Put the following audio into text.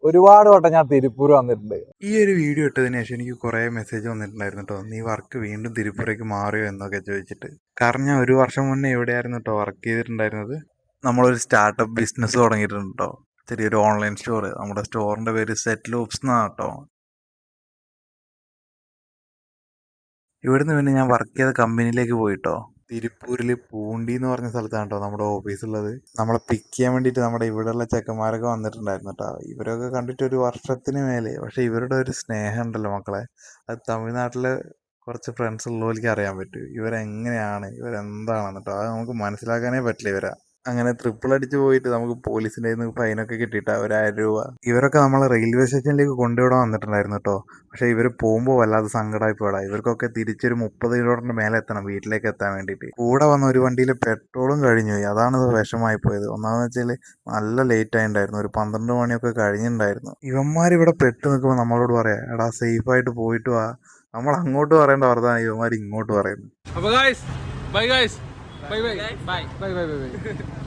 ഒരുപാട് വട്ടം ഞാൻ തിരുപ്പൂർ വന്നിട്ടുണ്ട്. ഈ ഒരു വീഡിയോ ഇട്ടതിന് ശേഷം എനിക്ക് കുറേ മെസ്സേജ് വന്നിട്ടുണ്ടായിരുന്നു കേട്ടോ, നീ വർക്ക് വീണ്ടും തിരുപ്പൂരേക്ക് മാറിയോ എന്നൊക്കെ ചോദിച്ചിട്ട്. കാരണം ഞാൻ 1 വർഷം മുന്നേ എവിടെയായിരുന്നു കേട്ടോ വർക്ക് ചെയ്തിട്ടുണ്ടായിരുന്നത്. നമ്മളൊരു സ്റ്റാർട്ടപ്പ് ബിസിനസ് തുടങ്ങിയിട്ടുണ്ട് കേട്ടോ, ചെറിയൊരു ഓൺലൈൻ സ്റ്റോർ. നമ്മുടെ സ്റ്റോറിൻ്റെ പേര് സെറ്റ് ലൂപ്സ് എന്നാണ് കേട്ടോ. ഇവിടുന്ന് പിന്നെ ഞാൻ വർക്ക് ചെയ്ത കമ്പനിയിലേക്ക് പോയിട്ടോ. തിരുപ്പൂരിൽ പൂണ്ടി എന്ന് പറഞ്ഞ സ്ഥലത്താണ് കേട്ടോ നമ്മുടെ ഓഫീസുള്ളത്. നമ്മളെ പിക്ക് ചെയ്യാൻ വേണ്ടിയിട്ട് നമ്മുടെ ഇവിടെയുള്ള ചെക്കന്മാരൊക്കെ വന്നിട്ടുണ്ടായിരുന്നു കേട്ടോ. ഇവരൊക്കെ കണ്ടിട്ട് 1 വർഷത്തിന് മേലെ. പക്ഷെ ഇവരുടെ ഒരു സ്നേഹം ഉണ്ടല്ലോ മക്കളെ, അത് തമിഴ്നാട്ടിലെ കുറച്ച് ഫ്രണ്ട്സ് ഉള്ളവർക്ക് അറിയാൻ പറ്റും ഇവരെങ്ങനെയാണ്, ഇവരെന്താണെന്ന് കേട്ടോ. അത് നമുക്ക് മനസ്സിലാക്കാനേ പറ്റില്ല ഇവരെ. അങ്ങനെ ട്രിപ്പിൾ അടിച്ച് പോയിട്ട് നമുക്ക് പോലീസിൻ്റെ കയ്യിൽ നിന്ന് ഫൈനൊക്കെ കിട്ടിയിട്ട് 1000 രൂപ. ഇവരൊക്കെ നമ്മളെ റെയിൽവേ സ്റ്റേഷനിലേക്ക് കൊണ്ടുവിടാൻ വന്നിട്ടുണ്ടായിരുന്നു കേട്ടോ. പക്ഷേ ഇവർ പോകുമ്പോൾ വല്ലാതെ സങ്കടമായി പോയടാ. ഇവർക്കൊക്കെ തിരിച്ചൊരു 30 കിലോമീറ്ററിൻ്റെ മേലെ എത്തണം വീട്ടിലേക്ക് എത്താൻ വേണ്ടിയിട്ട്. കൂടെ വന്ന ഒരു വണ്ടിയിൽ പെട്രോളും കഴിഞ്ഞു പോയി. അതാണ് വിഷമായി പോയത്. ഒന്നാമെന്ന് വെച്ചാൽ നല്ല ലേറ്റ് ആയിട്ടുണ്ടായിരുന്നു, ഒരു 12 മണിയൊക്കെ കഴിഞ്ഞിട്ടുണ്ടായിരുന്നു. ഇവന്മാരിവിടെ പെട്ട് നിൽക്കുമ്പോൾ നമ്മളോട് പറയാം, എടാ സേഫായിട്ട് പോയിട്ട് വാ. നമ്മൾ അങ്ങോട്ട് പറയേണ്ട വർദ്ധാനം ഇവന്മാർ ഇങ്ങോട്ട് പറയുന്നു. അപ്പോൾ guys bye, guys bye bye bye bye bye bye.